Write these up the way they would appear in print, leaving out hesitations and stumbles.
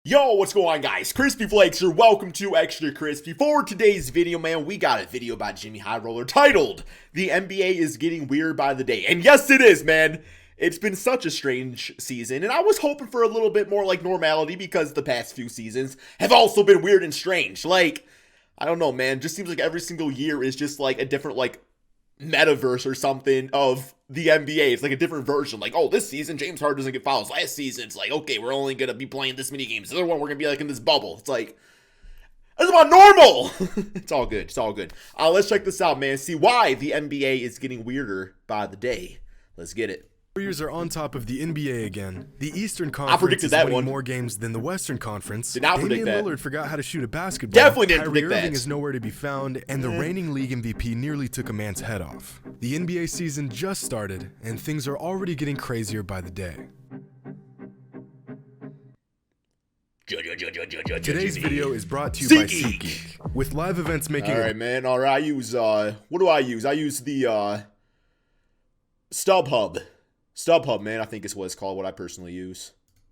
Yo, what's going on, guys? Crispy Flakes here. Welcome to Extra Crispy. For today's video, man, we got a video about Jimmy High Roller titled, "The NBA is Getting Weird by the Day." And yes, it is, man. It's been such a strange season, and I was hoping for a little bit more, like, normality because the past few seasons have also been weird and strange. Like, I don't know, man. Just seems like every single year is just, like, a different, like, metaverse or something of the NBA. It's like a different version. Like, oh, this season James Harden doesn't get fouls. Last season it's like, okay, we're only gonna be playing this many games. The other one we're gonna be like in this bubble. It's like, that's about normal. It's all good. It's all good. Let's check this out, man. See why the NBA is getting weirder by the day. Let's get it. Warriors are on top of the NBA again. The Eastern predicted Conference is that winning one. more games than the Western Conference. Did not predict Damian that. Lillard forgot how to shoot a basketball. Definitely didn't Kyrie predict Irving that. is nowhere to be found, and the reigning league MVP nearly took a man's head off. The NBA season just started, and things are already getting crazier by the day. Today's video is brought to you by SeatGeek. SeatGeek, with live events making All right, man. All right, I use what do I use? I use the StubHub. StubHub, man. I think is what it's called. What I personally use.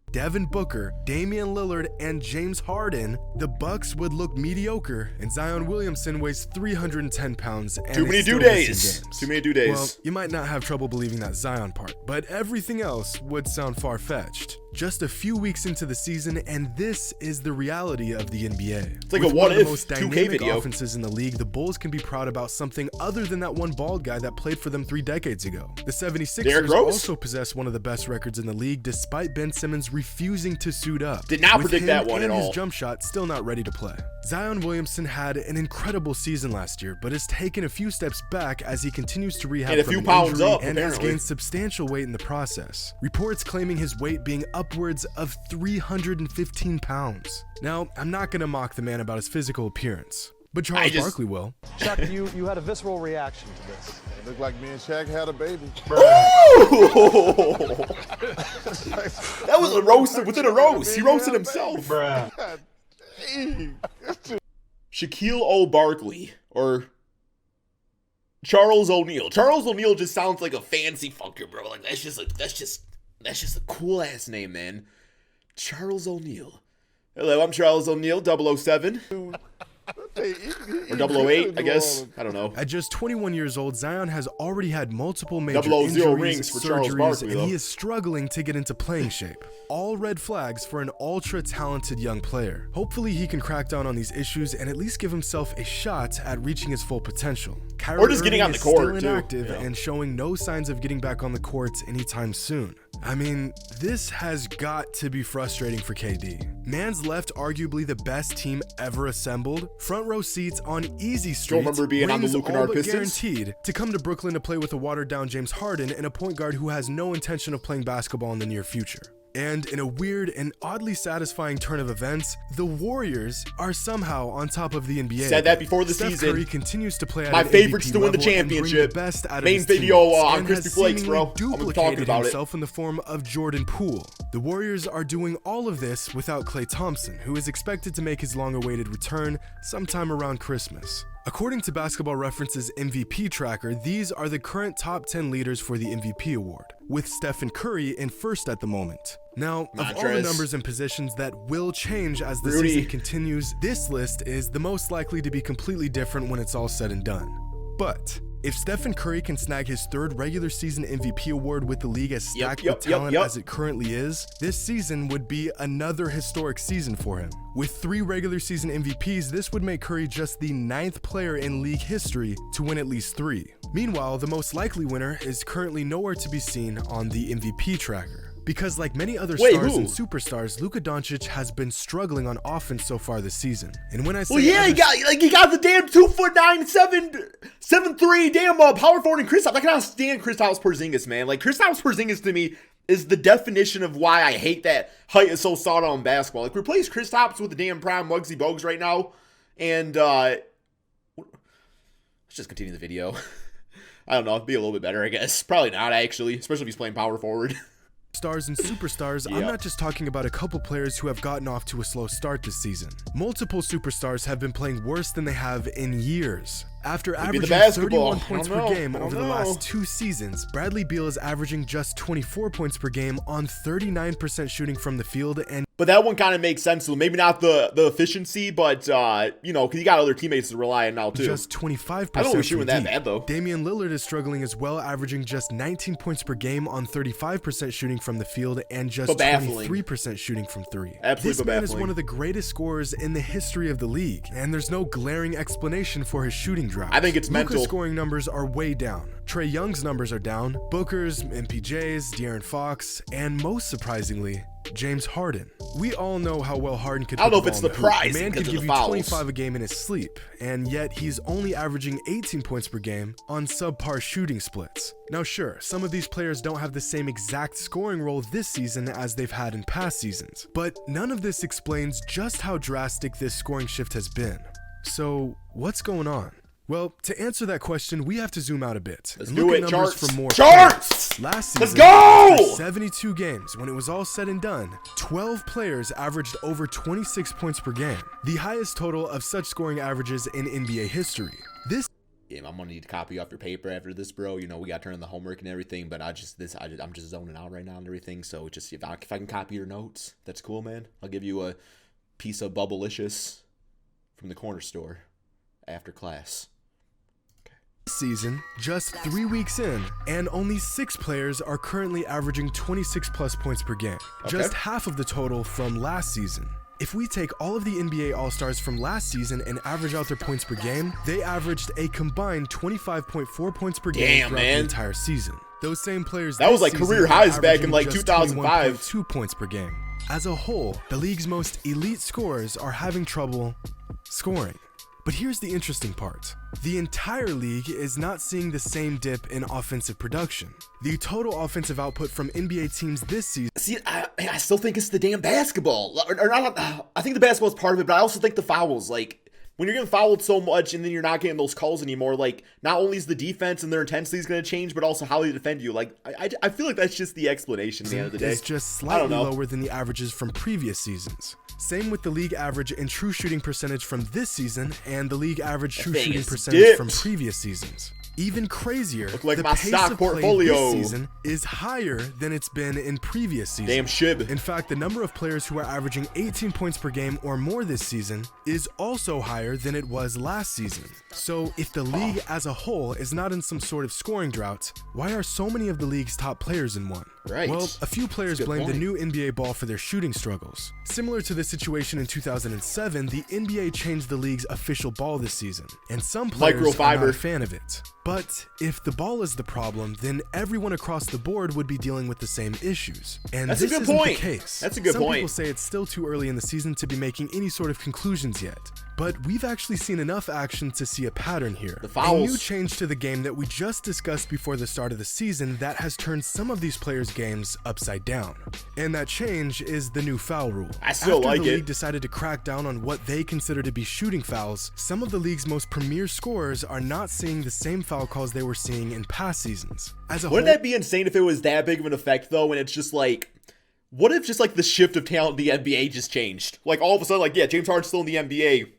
Devin Booker, Damian Lillard, and James Harden, the Bucks would look mediocre, and Zion Williamson weighs 310 pounds and Too many is still due missing days. games. Too many due days. Well, you might not have trouble believing that Zion part, but everything else would sound far-fetched. Just a few weeks into the season, and this is the reality of the NBA. It's like With a one of what-if the most 2K dynamic video. offenses in the league, the Bulls can be proud about something other than that one bald guy that played for them 3 decades ago. The Derrick 76ers Rose? also possess one of the best records in the league, despite Ben Simmons refusing to suit up. Did not With predict him that one and at his all. jump shot still not ready to play. Zion Williamson had an incredible season last year, but has taken a few steps back as he continues to rehab And a from few an pounds injury up, and has apparently. gained substantial weight in the process. Reports claiming his weight being upwards of 315 pounds. Now, I'm not gonna mock the man about his physical appearance, but Charles Barkley will. Chuck, you had a visceral reaction to this. It looked like me and Shaq had a baby. Ooh! That was a roast within a roast. He roasted himself. God dang. Shaquille O'Barkley or Charles O'Neal. Charles O'Neal just sounds like a fancy fucker, bro. Like that's just a cool ass name, man. Charles O'Neal. Hello, I'm Charles O'Neal, 007. Or 008, I guess. I don't know. At just 21 years old, Zion has already had multiple major 000 injuries, rings for Charles surgeries, Barkley, and though. he is struggling to get into playing shape. All red flags for an ultra-talented young player. Hopefully he can crack down on these issues and at least give himself a shot at reaching his full potential. Kyrie Or just getting Irving on the is court, still too. inactive Yeah. and showing no signs of getting back on the court anytime soon. I mean, this has got to be frustrating for KD. Man's left arguably the best team ever assembled, front row seats on easy street, remember being on the rings Luke all Kennard but Pistons? guaranteed, to come to Brooklyn to play with a watered-down James Harden and a point guard who has no intention of playing basketball in the near future. And in a weird and oddly satisfying turn of events, the Warriors are somehow on top of the NBA. Said that before the Steph season. Curry continues to play at My an favorites MVP to win the level and bring championship. the best out of Main his video, teammates, on and Crispy has Flakes, seemingly bro. I'm gonna be talking duplicated about it. himself in the form of Jordan Poole. The Warriors are doing all of this without Klay Thompson, who is expected to make his long-awaited return sometime around Christmas. According to Basketball Reference's MVP tracker, these are the current top 10 leaders for the MVP award, with Stephen Curry in first at the moment. Now, of all the Montrez. numbers and positions that will change as the Rudy. season continues, this list is the most likely to be completely different when it's all said and done. But if Stephen Curry can snag his 3rd regular season MVP award with the league as stacked with talent as it currently is, this season would be another historic season for him. With 3 regular season MVPs, this would make Curry just the 9th player in league history to win at least 3. Meanwhile, the most likely winner is currently nowhere to be seen on the MVP tracker. Because like many other stars and superstars, Luka Doncic has been struggling on offense so far this season. And when I say He got the damn 2'9", 7'3", damn power forward and Kristaps. I cannot stand Kristaps Porzingis, man. Like Kristaps Porzingis to me is the definition of why I hate that height is so sought out in basketball. Like replace Kristaps with the damn prime Muggsy Bogues right now, and let's just continue the video. I don't know, it'd be a little bit better, I guess. Probably not actually, especially if he's playing power forward. stars and superstars, I'm not just talking about a couple players who have gotten off to a slow start this season. Multiple superstars have been playing worse than they have in years. After averaging 31 points per game over the last 2 seasons, Bradley Beal is averaging just 24 points per game on 39% shooting from the field and But that one kind of makes sense. So maybe not the efficiency, but, you know, because you got other teammates to rely on now, too. Just 25%. I don't know shooting that bad, though. Damian Lillard is struggling as well, averaging just 19 points per game on 35% shooting from the field and just 23% shooting from three. Absolutely this man is one of the greatest scorers in the history of the league, and there's no glaring explanation for his shooting drought. I think it's mental. Luka's scoring numbers are way down. Trae Young's numbers are down. Booker's, MPJ's, De'Aaron Fox, and most surprisingly, James Harden. We all know how well Harden could. I don't know if it's surprising. The man could give you 25 a game in his sleep, and yet he's only averaging 18 points per game on subpar shooting splits. Now sure, some of these players don't have the same exact scoring role this season as they've had in past seasons, but none of this explains just how drastic this scoring shift has been. So what's going on? Well, to answer that question, we have to zoom out a bit. Let's and do look it, at numbers charts. for more Charts! Last Let's season, go! after 72 games, when it was all said and done, 12 players averaged over 26 points per game, the highest total of such scoring averages in NBA history. This game, I'm gonna need to copy off your paper after this, bro. You know, we got to turn in the homework and everything, but I'm just zoning out right now and everything. So just if I can copy your notes, that's cool, man. I'll give you a piece of Bubblicious from the corner store after class. Season, just 3 weeks in, and only 6 players are currently averaging 26 plus points per game, just half of the total from last season. If we take all of the NBA All-Stars from last season and average out their points per game, they averaged a combined 25.4 points per game throughout the entire season. Those same players that was like career highs back in like 2005. 2 points per game. As a whole, the league's most elite scorers are having trouble scoring. But here's the interesting part. The entire league is not seeing the same dip in offensive production. The total offensive output from NBA teams this season... See, I still think it's the damn basketball. Or not, I think the basketball is part of it, but I also think the fouls. Like, when you're getting fouled so much and then you're not getting those calls anymore, like, not only is the defense and their intensity is going to change, but also how they defend you. Like, I feel like that's just the explanation at the end of the day. It's just slightly lower than the averages from previous seasons. Same with the league average in true shooting percentage from this season and the league average true shooting percentage from previous seasons. Even crazier, like the my pace stock of play portfolio this season is higher than it's been in previous seasons. Damn shib. In fact, the number of players who are averaging 18 points per game or more this season is also higher than it was last season. So if the league as a whole is not in some sort of scoring drought, why are so many of the league's top players in one? Right. Well, a few players blame the new NBA ball for their shooting struggles. Similar to the situation in 2007, the NBA changed the league's official ball this season, and some players are not a fan of it. But if the ball is the problem, then everyone across the board would be dealing with the same issues. And that's this a good isn't point. The case. That's a good point. Some people say it's still too early in the season to be making any sort of conclusions yet. But we've actually seen enough action to see a pattern here. The fouls. A new change to the game that we just discussed before the start of the season that has turned some of these players' games upside down. And that change is the new foul rule. I still like it. After the league decided to crack down on what they consider to be shooting fouls, some of the league's most premier scorers are not seeing the same foul calls they were seeing in past seasons. Wouldn't that be insane if it was that big of an effect, though, and it's just like... What if just like the shift of talent in the NBA just changed? Like all of a sudden, like, yeah, James Harden's still in the NBA,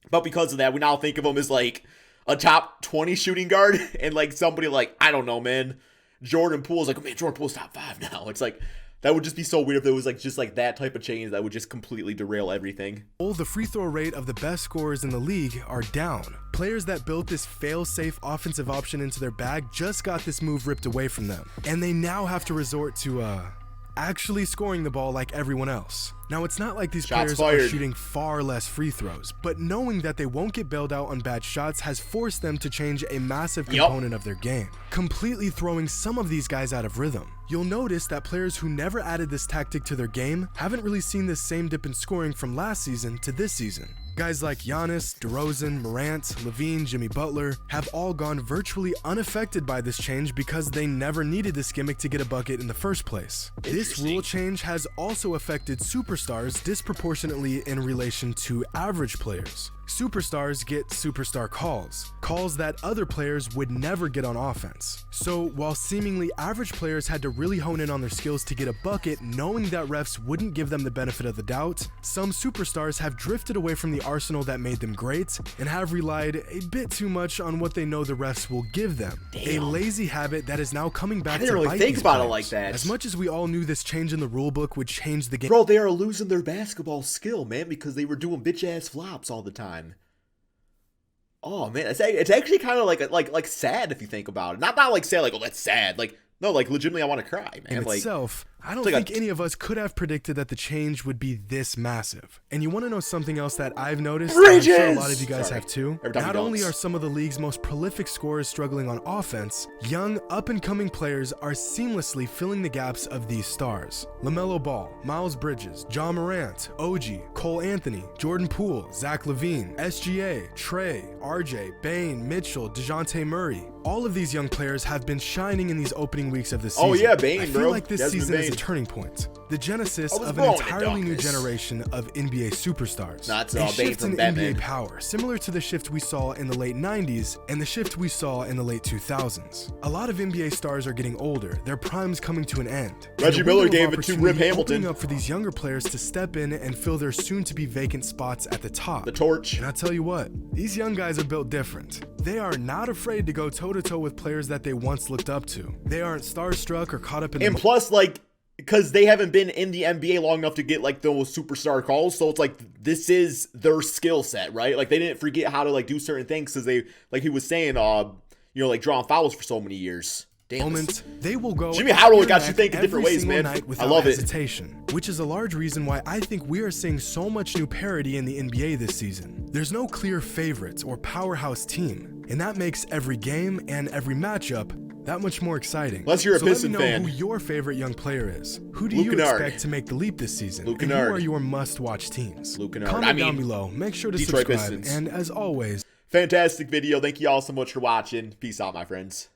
but because of that, we now think of him as like a top 20 shooting guard, and like somebody like, I don't know, man, Jordan Poole's like, oh, man, Jordan Poole's top 5 now. It's like, that would just be so weird if there was like just like that type of change that would just completely derail everything. The free throw rate of the best scorers in the league are down. Players that built this fail-safe offensive option into their bag just got this move ripped away from them, and they now have to resort to actually scoring the ball like everyone else. Now, it's not like these players are shooting far less free throws, but knowing that they won't get bailed out on bad shots has forced them to change a massive component of their game, completely throwing some of these guys out of rhythm. You'll notice that players who never added this tactic to their game haven't really seen this same dip in scoring from last season to this season. Guys like Giannis, DeRozan, Morant, LaVine, Jimmy Butler have all gone virtually unaffected by this change because they never needed this gimmick to get a bucket in the first place. This rule change has also affected superstars disproportionately in relation to average players. Superstars get superstar calls that other players would never get on offense. So while seemingly average players had to really hone in on their skills to get a bucket, knowing that refs wouldn't give them the benefit of the doubt, some superstars have drifted away from the arsenal that made them great and have relied a bit too much on what they know the refs will give them. Damn. A lazy habit that is now coming back I didn't to really bite think these about it players. like that. As much as we all knew this change in the rulebook would change the game. Bro, they are losing their basketball skill, man, because they were doing bitch-ass flops all the time. Oh, man, it's actually kind of like sad if you think about it. Not like sad, like, oh, that's sad. Like, no, like, legitimately, I want to cry, man. In Like, itself, I don't like think any of us could have predicted that the change would be this massive. And you want to know something else that I've noticed? And I'm sure a lot of you guys have too. Not only are some of the league's most prolific scorers struggling on offense, young, up-and-coming players are seamlessly filling the gaps of these stars. LaMelo Ball, Miles Bridges, Ja Morant, OG, Cole Anthony, Jordan Poole, Zach LaVine, SGA, Trey, RJ, Bane, Mitchell, DeJounte Murray. All of these young players have been shining in these opening weeks of the season. Oh yeah, Bane, I bro. feel like this Desmond season is a Bane. turning point. The genesis I was of an born in entirely new darkness. generation of NBA superstars. Nah, it's, a Bane shift from in Batman. NBA power, similar to the shift we saw in the late 90s and the shift we saw in the late 2000s. A lot of NBA stars are getting older, their prime's coming to an end. Reggie And the Miller window of gave it to opportunity Rip Hamilton. opening up for these younger players to step in and fill their soon-to-be vacant spots at the top. The torch. And I tell you what, these young guys are built different. They are not afraid to go toe-to-toe with players that they once looked up to. They aren't starstruck or caught up in And the plus, like, because they haven't been in the NBA long enough to get, like, those superstar calls, so it's like, this is their skill set, right? Like, they didn't forget how to, like, do certain things, because they, like he was saying, you know, like, drawing fouls for so many years. Damn. moment, they will go Jimmy Howard at got your you neck thinking different every ways, single man. night I without love it. hesitation, which is a large reason why I think we are seeing so much new parity in the NBA this season. There's no clear favorite or powerhouse team, and that makes every game and every matchup that much more exciting. Unless you're a so Piston let me know fan. who your favorite young player is. Who do Luke you Kennard. expect to make the leap this season? Luke and who Kennard. are your must-watch teams? Luke Kennard. Comment I mean, down below. Make sure to Detroit subscribe. Pistons. And as always, Fantastic video. Thank you all so much for watching. Peace out, my friends.